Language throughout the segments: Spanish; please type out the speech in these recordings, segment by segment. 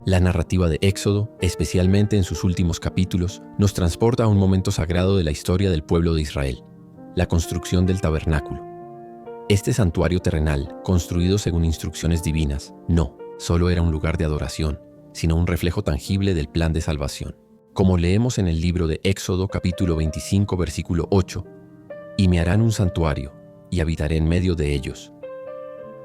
La narrativa de Éxodo, especialmente en sus últimos capítulos, nos transporta a un momento sagrado de la historia del pueblo de Israel, la construcción del tabernáculo. Este santuario terrenal, construido según instrucciones divinas, no solo era un lugar de adoración, sino un reflejo tangible del plan de salvación. Como leemos en el libro de Éxodo capítulo 25 versículo 8, «Y me harán un santuario, y habitaré en medio de ellos».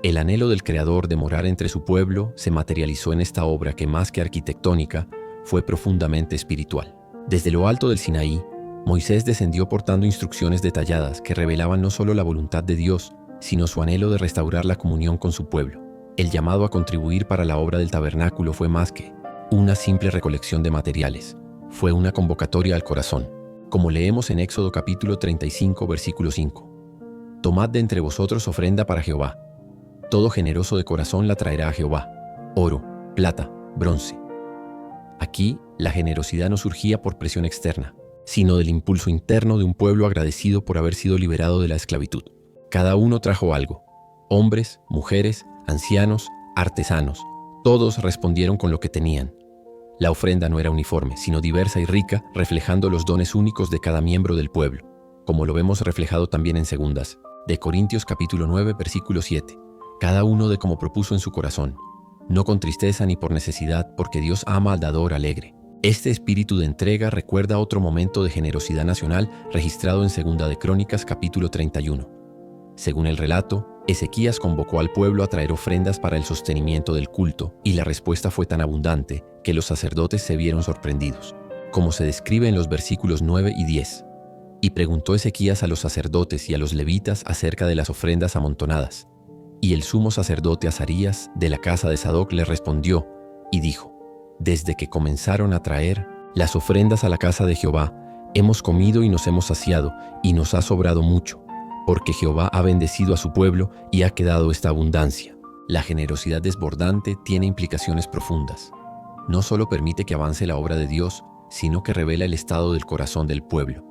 El anhelo del Creador de morar entre su pueblo se materializó en esta obra que, más que arquitectónica, fue profundamente espiritual. Desde lo alto del Sinaí, Moisés descendió portando instrucciones detalladas que revelaban no solo la voluntad de Dios, sino su anhelo de restaurar la comunión con su pueblo. El llamado a contribuir para la obra del tabernáculo fue más que una simple recolección de materiales. Fue una convocatoria al corazón, como leemos en Éxodo capítulo 35, versículo 5. «Tomad de entre vosotros ofrenda para Jehová. Todo generoso de corazón la traerá a Jehová, oro, plata, bronce». Aquí, la generosidad no surgía por presión externa, sino del impulso interno de un pueblo agradecido por haber sido liberado de la esclavitud. Cada uno trajo algo: hombres, mujeres, ancianos, artesanos. Todos respondieron con lo que tenían. La ofrenda no era uniforme, sino diversa y rica, reflejando los dones únicos de cada miembro del pueblo, como lo vemos reflejado también en Segundas de Corintios capítulo 9, versículo 7. Cada uno de como propuso en su corazón, no con tristeza ni por necesidad, porque Dios ama al dador alegre. Este espíritu de entrega recuerda otro momento de generosidad nacional registrado en Segunda de Crónicas capítulo 31. Según el relato, Ezequías convocó al pueblo a traer ofrendas para el sostenimiento del culto, y la respuesta fue tan abundante que los sacerdotes se vieron sorprendidos, como se describe en los versículos 9 y 10. «Y preguntó Ezequías a los sacerdotes y a los levitas acerca de las ofrendas amontonadas. Y el sumo sacerdote Azarías, de la casa de Sadoc, le respondió y dijo: Desde que comenzaron a traer las ofrendas a la casa de Jehová, hemos comido y nos hemos saciado, y nos ha sobrado mucho, porque Jehová ha bendecido a su pueblo y ha quedado esta abundancia». La generosidad desbordante tiene implicaciones profundas. No solo permite que avance la obra de Dios, sino que revela el estado del corazón del pueblo.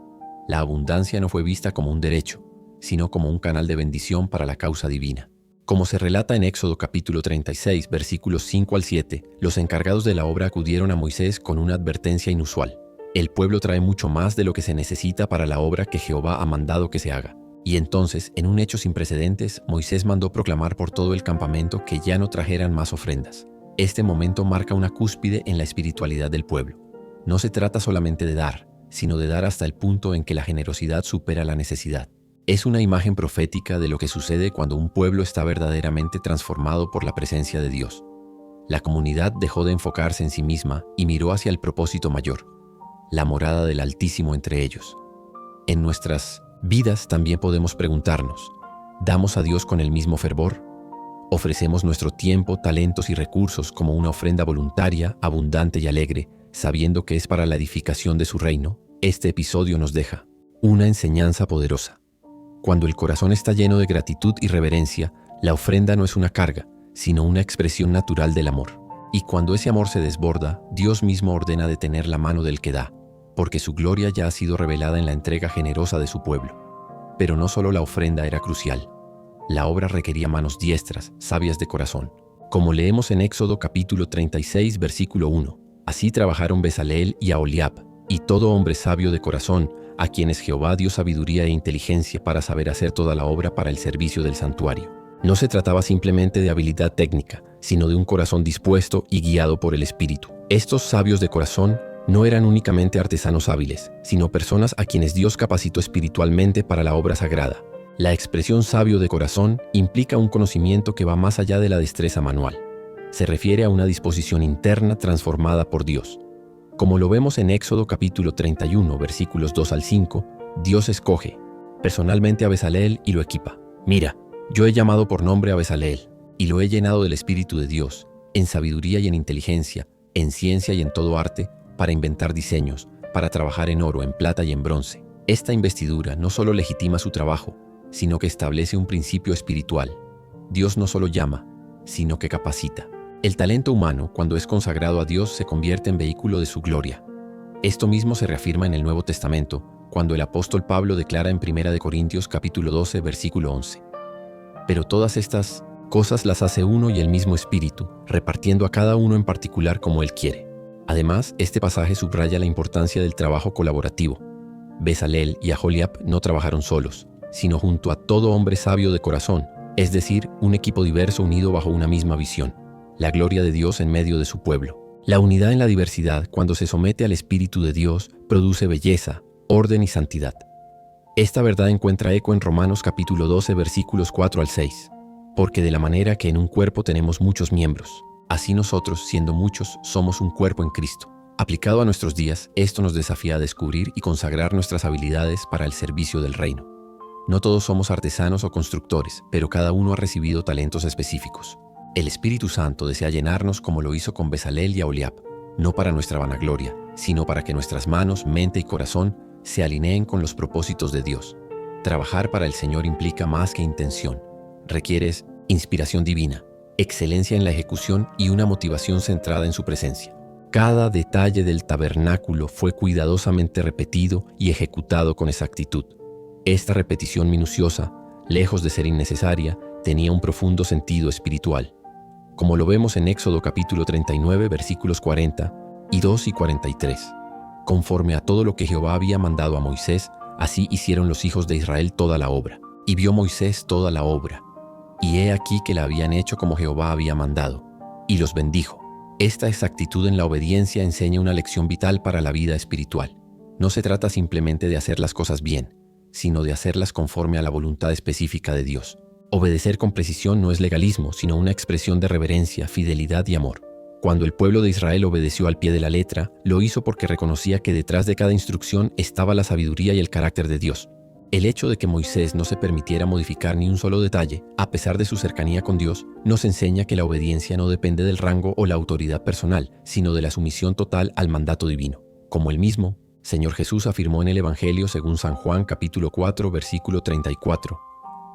La abundancia no fue vista como un derecho, sino como un canal de bendición para la causa divina. Como se relata en Éxodo capítulo 36, versículos 5 al 7, los encargados de la obra acudieron a Moisés con una advertencia inusual. El pueblo trae mucho más de lo que se necesita para la obra que Jehová ha mandado que se haga. Y entonces, en un hecho sin precedentes, Moisés mandó proclamar por todo el campamento que ya no trajeran más ofrendas. Este momento marca una cúspide en la espiritualidad del pueblo. No se trata solamente de dar, sino de dar hasta el punto en que la generosidad supera la necesidad. Es una imagen profética de lo que sucede cuando un pueblo está verdaderamente transformado por la presencia de Dios. La comunidad dejó de enfocarse en sí misma y miró hacia el propósito mayor, la morada del Altísimo entre ellos. En nuestras vidas también podemos preguntarnos: ¿damos a Dios con el mismo fervor? ¿Ofrecemos nuestro tiempo, talentos y recursos como una ofrenda voluntaria, abundante y alegre, sabiendo que es para la edificación de su reino? Este episodio nos deja una enseñanza poderosa. Cuando el corazón está lleno de gratitud y reverencia, la ofrenda no es una carga, sino una expresión natural del amor. Y cuando ese amor se desborda, Dios mismo ordena detener la mano del que da, porque su gloria ya ha sido revelada en la entrega generosa de su pueblo. Pero no solo la ofrenda era crucial. La obra requería manos diestras, sabias de corazón. Como leemos en Éxodo capítulo 36, versículo 1. Así trabajaron Bezaleel y Aholiab, y todo hombre sabio de corazón, a quienes Jehová dio sabiduría e inteligencia para saber hacer toda la obra para el servicio del santuario. No se trataba simplemente de habilidad técnica, sino de un corazón dispuesto y guiado por el Espíritu. Estos sabios de corazón no eran únicamente artesanos hábiles, sino personas a quienes Dios capacitó espiritualmente para la obra sagrada. La expresión sabio de corazón implica un conocimiento que va más allá de la destreza manual. Se refiere a una disposición interna transformada por Dios. Como lo vemos en Éxodo capítulo 31, versículos 2 al 5, Dios escoge personalmente a Bezaleel y lo equipa. Mira, yo he llamado por nombre a Bezaleel y lo he llenado del Espíritu de Dios, en sabiduría y en inteligencia, en ciencia y en todo arte, para inventar diseños, para trabajar en oro, en plata y en bronce. Esta investidura no solo legitima su trabajo, sino que establece un principio espiritual. Dios no solo llama, sino que capacita. El talento humano, cuando es consagrado a Dios, se convierte en vehículo de su gloria. Esto mismo se reafirma en el Nuevo Testamento, cuando el apóstol Pablo declara en 1 de Corintios capítulo 12, versículo 11. Pero todas estas Cosas las hace uno y el mismo Espíritu, repartiendo a cada uno en particular como Él quiere. Además, este pasaje subraya la importancia del trabajo colaborativo. Bezalel y Aholiab no trabajaron solos, sino junto a todo hombre sabio de corazón, es decir, un equipo diverso unido bajo una misma visión, la gloria de Dios en medio de su pueblo. La unidad en la diversidad, cuando se somete al Espíritu de Dios, produce belleza, orden y santidad. Esta verdad encuentra eco en Romanos capítulo 12, versículos 4 al 6. Porque de la manera que en un cuerpo tenemos muchos miembros, así nosotros, siendo muchos, somos un cuerpo en Cristo. Aplicado a nuestros días, esto nos desafía a descubrir y consagrar nuestras habilidades para el servicio del reino. No todos somos artesanos o constructores, pero cada uno ha recibido talentos específicos. El Espíritu Santo desea llenarnos como lo hizo con Bezalel y Aholiab, no para nuestra vanagloria, sino para que nuestras manos, mente y corazón se alineen con los propósitos de Dios. Trabajar para el Señor implica más que intención. Requiere inspiración divina, excelencia en la ejecución y una motivación centrada en su presencia. Cada detalle del tabernáculo fue cuidadosamente repetido y ejecutado con exactitud. Esta repetición minuciosa, lejos de ser innecesaria, tenía un profundo sentido espiritual. Como lo vemos en Éxodo capítulo 39, versículos 42 y 43. Conforme a todo lo que Jehová había mandado a Moisés, así hicieron los hijos de Israel toda la obra. Y vio Moisés toda la obra. Y he aquí que la habían hecho como Jehová había mandado. Y los bendijo. Esta exactitud en la obediencia enseña una lección vital para la vida espiritual. No se trata simplemente de hacer las cosas bien, sino de hacerlas conforme a la voluntad específica de Dios. Obedecer con precisión no es legalismo, sino una expresión de reverencia, fidelidad y amor. Cuando el pueblo de Israel obedeció al pie de la letra, lo hizo porque reconocía que detrás de cada instrucción estaba la sabiduría y el carácter de Dios. El hecho de que Moisés no se permitiera modificar ni un solo detalle, a pesar de su cercanía con Dios, nos enseña que la obediencia no depende del rango o la autoridad personal, sino de la sumisión total al mandato divino. Como el mismo Señor Jesús afirmó en el Evangelio según San Juan capítulo 4, versículo 34.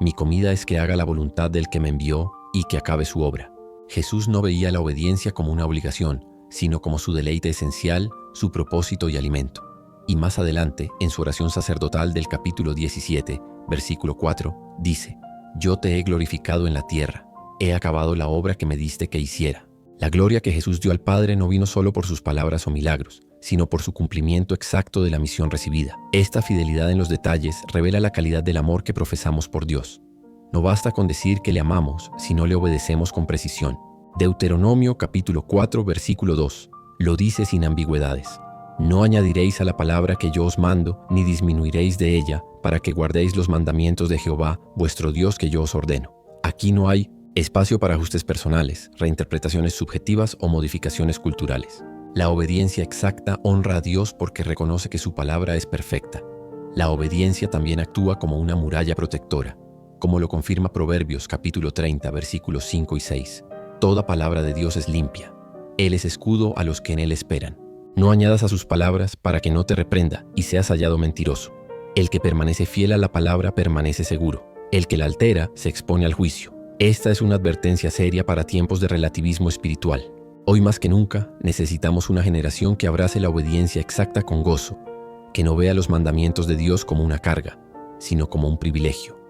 Mi comida es que haga la voluntad del que me envió y que acabe su obra. Jesús no veía la obediencia como una obligación, sino como su deleite esencial, su propósito y alimento. Y más adelante, en su oración sacerdotal del capítulo 17, versículo 4, dice: Yo te he glorificado en la tierra, he acabado la obra que me diste que hiciera. La gloria que Jesús dio al Padre no vino solo por sus palabras o milagros, sino por su cumplimiento exacto de la misión recibida. Esta fidelidad en los detalles revela la calidad del amor que profesamos por Dios. No basta con decir que le amamos, si no le obedecemos con precisión. Deuteronomio capítulo 4, versículo 2, lo dice sin ambigüedades. No añadiréis a la palabra que yo os mando, ni disminuiréis de ella, para que guardéis los mandamientos de Jehová, vuestro Dios, que yo os ordeno. Aquí no hay espacio para ajustes personales, reinterpretaciones subjetivas o modificaciones culturales. La obediencia exacta honra a Dios porque reconoce que su palabra es perfecta. La obediencia también actúa como una muralla protectora, como lo confirma Proverbios capítulo 30, versículos 5 y 6. Toda palabra de Dios es limpia. Él es escudo a los que en Él esperan. No añadas a sus palabras para que no te reprenda y seas hallado mentiroso. El que permanece fiel a la palabra permanece seguro. El que la altera se expone al juicio. Esta es una advertencia seria para tiempos de relativismo espiritual. Hoy más que nunca necesitamos una generación que abrace la obediencia exacta con gozo, que no vea los mandamientos de Dios como una carga, sino como un privilegio.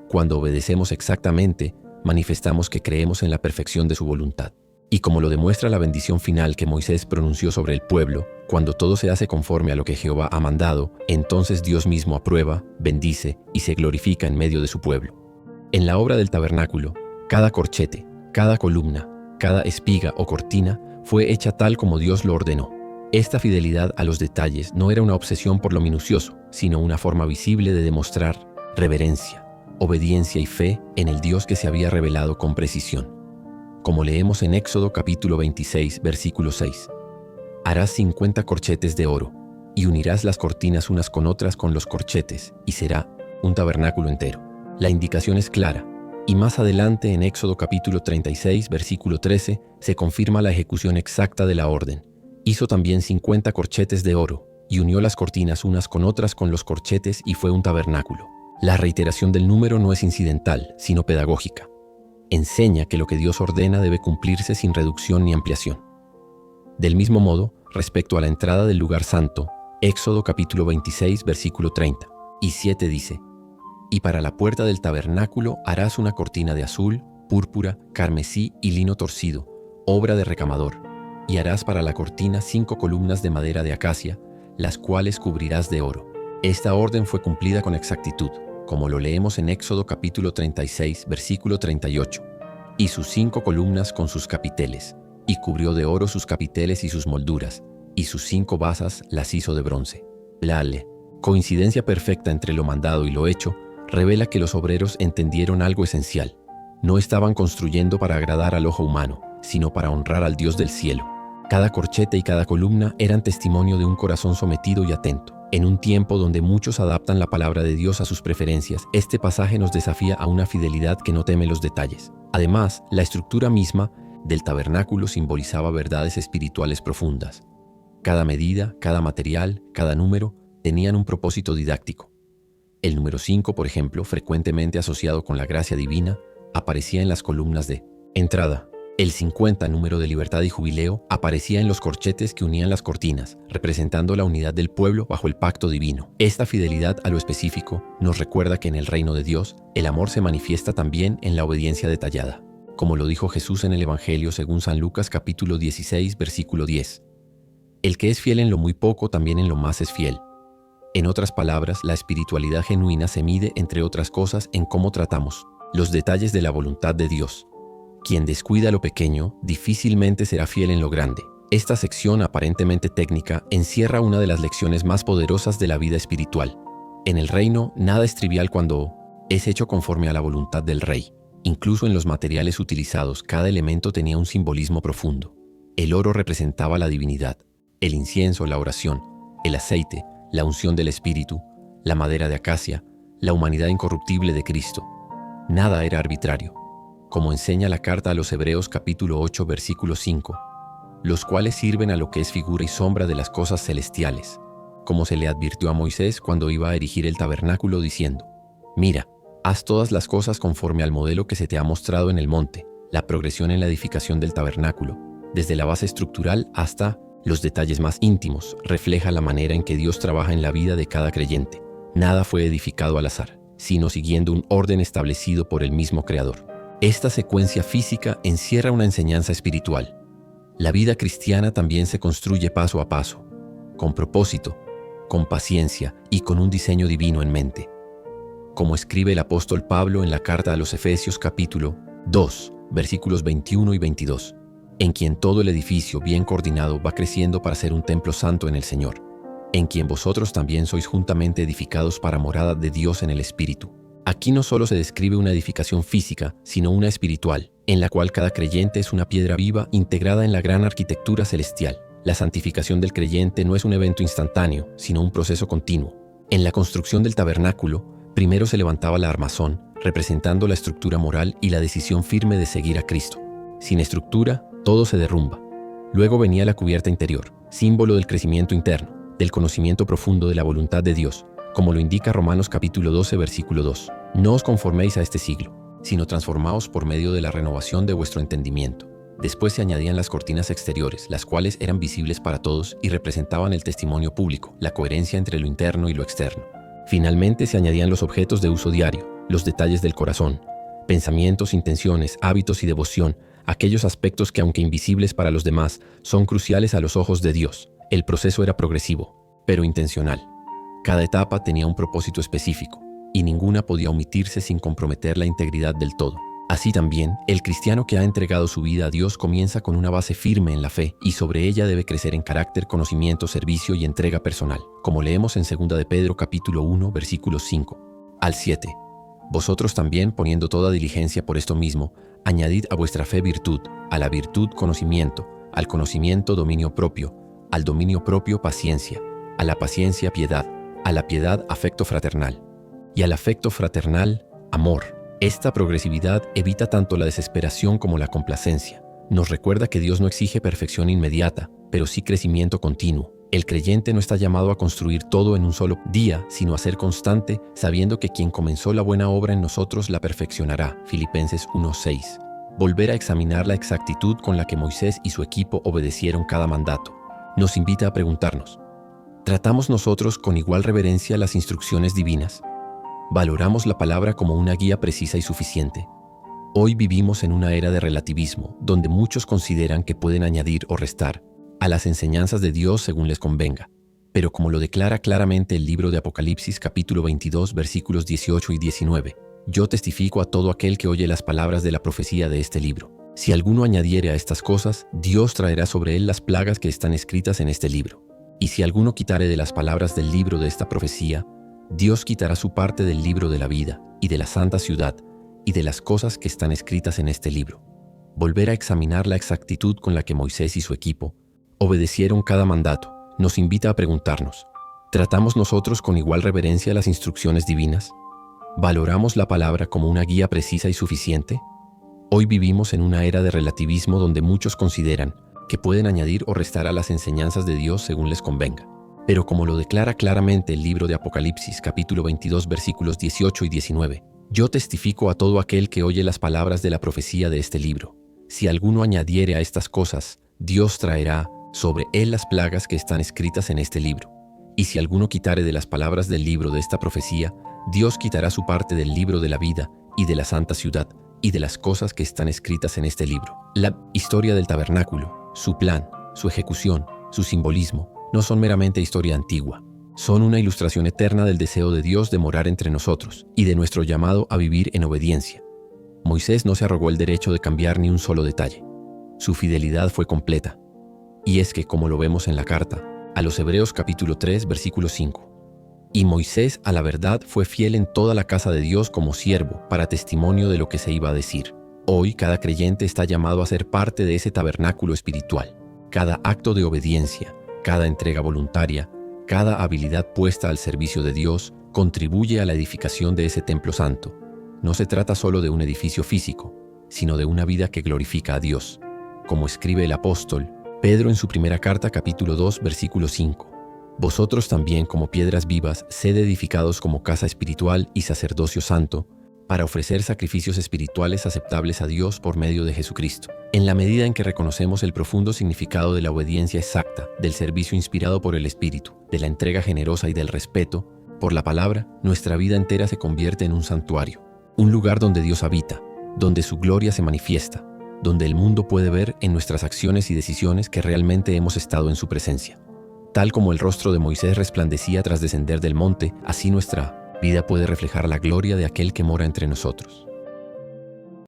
Cuando obedecemos exactamente, manifestamos que creemos en la perfección de su voluntad. Y como lo demuestra la bendición final que Moisés pronunció sobre el pueblo, cuando todo se hace conforme a lo que Jehová ha mandado, entonces Dios mismo aprueba, bendice y se glorifica en medio de su pueblo. En la obra del tabernáculo, cada corchete, cada columna, cada espiga o cortina fue hecha tal como Dios lo ordenó. Esta fidelidad a los detalles no era una obsesión por lo minucioso, sino una forma visible de demostrar reverencia, obediencia y fe en el Dios que se había revelado con precisión. Como leemos en Éxodo capítulo 26, versículo 6. Harás 50 corchetes de oro, y unirás las cortinas unas con otras con los corchetes, y será un tabernáculo entero. La indicación es clara, y más adelante en Éxodo capítulo 36, versículo 13, se confirma la ejecución exacta de la orden. Hizo también 50 corchetes de oro, y unió las cortinas unas con otras con los corchetes, y fue un tabernáculo. La reiteración del número no es incidental, sino pedagógica. Enseña que lo que Dios ordena debe cumplirse sin reducción ni ampliación. Del mismo modo, respecto a la entrada del lugar santo, Éxodo capítulo 26, versículo 30 y 7 dice: Y para la puerta del tabernáculo harás una cortina de azul, púrpura, carmesí y lino torcido, obra de recamador. Y harás para la cortina 5 columnas de madera de acacia, las cuales cubrirás de oro. Esta orden fue cumplida con exactitud, como lo leemos en Éxodo capítulo 36, versículo 38. Y sus 5 columnas con sus capiteles, y cubrió de oro sus capiteles y sus molduras, y sus 5 basas las hizo de bronce. La coincidencia perfecta entre lo mandado y lo hecho revela que los obreros entendieron algo esencial. No estaban construyendo para agradar al ojo humano, sino para honrar al Dios del cielo. Cada corchete y cada columna eran testimonio de un corazón sometido y atento. En un tiempo donde muchos adaptan la palabra de Dios a sus preferencias, este pasaje nos desafía a una fidelidad que no teme los detalles. Además, la estructura misma del tabernáculo simbolizaba verdades espirituales profundas. Cada medida, cada material, cada número tenían un propósito didáctico. El número 5, por ejemplo, frecuentemente asociado con la gracia divina, aparecía en las columnas de entrada. El 50, número de libertad y jubileo, aparecía en los corchetes que unían las cortinas, representando la unidad del pueblo bajo el pacto divino. Esta fidelidad a lo específico nos recuerda que en el reino de Dios, el amor se manifiesta también en la obediencia detallada. Como lo dijo Jesús en el Evangelio según San Lucas capítulo 16, versículo 10. El que es fiel en lo muy poco, también en lo más es fiel. En otras palabras, la espiritualidad genuina se mide, entre otras cosas, en cómo tratamos los detalles de la voluntad de Dios. Quien descuida lo pequeño, difícilmente será fiel en lo grande. Esta sección aparentemente técnica encierra una de las lecciones más poderosas de la vida espiritual. En el reino, nada es trivial cuando es hecho conforme a la voluntad del rey. Incluso en los materiales utilizados, cada elemento tenía un simbolismo profundo. El oro representaba la divinidad, el incienso, la oración, el aceite, la unción del Espíritu, la madera de acacia, la humanidad incorruptible de Cristo. Nada era arbitrario. Como enseña la carta a los Hebreos capítulo 8 versículo 5, los cuales sirven a lo que es figura y sombra de las cosas celestiales, como se le advirtió a Moisés cuando iba a erigir el tabernáculo diciendo: mira, haz todas las cosas conforme al modelo que se te ha mostrado en el monte. La progresión en la edificación del tabernáculo, desde la base estructural hasta los detalles más íntimos, refleja la manera en que Dios trabaja en la vida de cada creyente. Nada fue edificado al azar, sino siguiendo un orden establecido por el mismo Creador. Esta secuencia física encierra una enseñanza espiritual. La vida cristiana también se construye paso a paso, con propósito, con paciencia y con un diseño divino en mente. Como escribe el apóstol Pablo en la carta a los Efesios capítulo 2, versículos 21 y 22, en quien todo el edificio bien coordinado va creciendo para ser un templo santo en el Señor, en quien vosotros también sois juntamente edificados para morada de Dios en el Espíritu. Aquí no solo se describe una edificación física, sino una espiritual, en la cual cada creyente es una piedra viva integrada en la gran arquitectura celestial. La santificación del creyente no es un evento instantáneo, sino un proceso continuo. En la construcción del tabernáculo, primero se levantaba la armazón, representando la estructura moral y la decisión firme de seguir a Cristo. Sin estructura, todo se derrumba. Luego venía la cubierta interior, símbolo del crecimiento interno, del conocimiento profundo de la voluntad de Dios, como lo indica Romanos capítulo 12, versículo 2. No os conforméis a este siglo, sino transformaos por medio de la renovación de vuestro entendimiento. Después se añadían las cortinas exteriores, las cuales eran visibles para todos y representaban el testimonio público, la coherencia entre lo interno y lo externo. Finalmente se añadían los objetos de uso diario, los detalles del corazón, pensamientos, intenciones, hábitos y devoción, aquellos aspectos que, aunque invisibles para los demás, son cruciales a los ojos de Dios. El proceso era progresivo, pero intencional. Cada etapa tenía un propósito específico, y ninguna podía omitirse sin comprometer la integridad del todo. Así también, el cristiano que ha entregado su vida a Dios comienza con una base firme en la fe, y sobre ella debe crecer en carácter, conocimiento, servicio y entrega personal, como leemos en 2 de Pedro capítulo 1, versículos 5 al 7. Vosotros también, poniendo toda diligencia por esto mismo, añadid a vuestra fe virtud, a la virtud conocimiento, al conocimiento dominio propio, al dominio propio paciencia, a la paciencia piedad, a la piedad afecto fraternal, y al afecto fraternal amor. Esta progresividad evita tanto la desesperación como la complacencia. Nos recuerda que Dios no exige perfección inmediata, pero sí crecimiento continuo. El creyente no está llamado a construir todo en un solo día, sino a ser constante, sabiendo que quien comenzó la buena obra en nosotros la perfeccionará. Filipenses 1:6. Volver a examinar la exactitud con la que Moisés y su equipo obedecieron cada mandato nos invita a preguntarnos: ¿tratamos nosotros con igual reverencia las instrucciones divinas? ¿Valoramos la palabra como una guía precisa y suficiente? Hoy vivimos en una era de relativismo, donde muchos consideran que pueden añadir o restar a las enseñanzas de Dios según les convenga. Pero como lo declara claramente el libro de Apocalipsis capítulo 22 versículos 18 y 19, yo testifico a todo aquel que oye las palabras de la profecía de este libro. Si alguno añadiere a estas cosas, Dios traerá sobre él las plagas que están escritas en este libro. Y si alguno quitare de las palabras del libro de esta profecía, Dios quitará su parte del libro de la vida y de la santa ciudad y de las cosas que están escritas en este libro. Volver a examinar la exactitud con la que Moisés y su equipo obedecieron cada mandato nos invita a preguntarnos, ¿tratamos nosotros con igual reverencia las instrucciones divinas? ¿Valoramos la palabra como una guía precisa y suficiente? Hoy vivimos en una era de relativismo donde muchos consideran que pueden añadir o restar a las enseñanzas de Dios según les convenga. Pero como lo declara claramente el libro de Apocalipsis capítulo 22 versículos 18 y 19, yo testifico a todo aquel que oye las palabras de la profecía de este libro. Si alguno añadiere a estas cosas, Dios traerá sobre él las plagas que están escritas en este libro. Y si alguno quitare de las palabras del libro de esta profecía, Dios quitará su parte del libro de la vida y de la santa ciudad y de las cosas que están escritas en este libro. La historia del tabernáculo, su plan, su ejecución, su simbolismo, no son meramente historia antigua. Son una ilustración eterna del deseo de Dios de morar entre nosotros y de nuestro llamado a vivir en obediencia. Moisés no se arrogó el derecho de cambiar ni un solo detalle. Su fidelidad fue completa. Y es que, como lo vemos en la carta a los Hebreos capítulo 3, versículo 5, y Moisés a la verdad fue fiel en toda la casa de Dios como siervo para testimonio de lo que se iba a decir. Hoy cada creyente está llamado a ser parte de ese tabernáculo espiritual. Cada acto de obediencia, cada entrega voluntaria, cada habilidad puesta al servicio de Dios contribuye a la edificación de ese templo santo. No se trata solo de un edificio físico, sino de una vida que glorifica a Dios. Como escribe el apóstol Pedro en su primera carta capítulo 2 versículo 5. Vosotros también como piedras vivas sed edificados como casa espiritual y sacerdocio santo, para ofrecer sacrificios espirituales aceptables a Dios por medio de Jesucristo. En la medida en que reconocemos el profundo significado de la obediencia exacta, del servicio inspirado por el Espíritu, de la entrega generosa y del respeto por la palabra, nuestra vida entera se convierte en un santuario, un lugar donde Dios habita, donde su gloria se manifiesta, donde el mundo puede ver en nuestras acciones y decisiones que realmente hemos estado en su presencia. Tal como el rostro de Moisés resplandecía tras descender del monte, así nuestra vida puede reflejar la gloria de aquel que mora entre nosotros.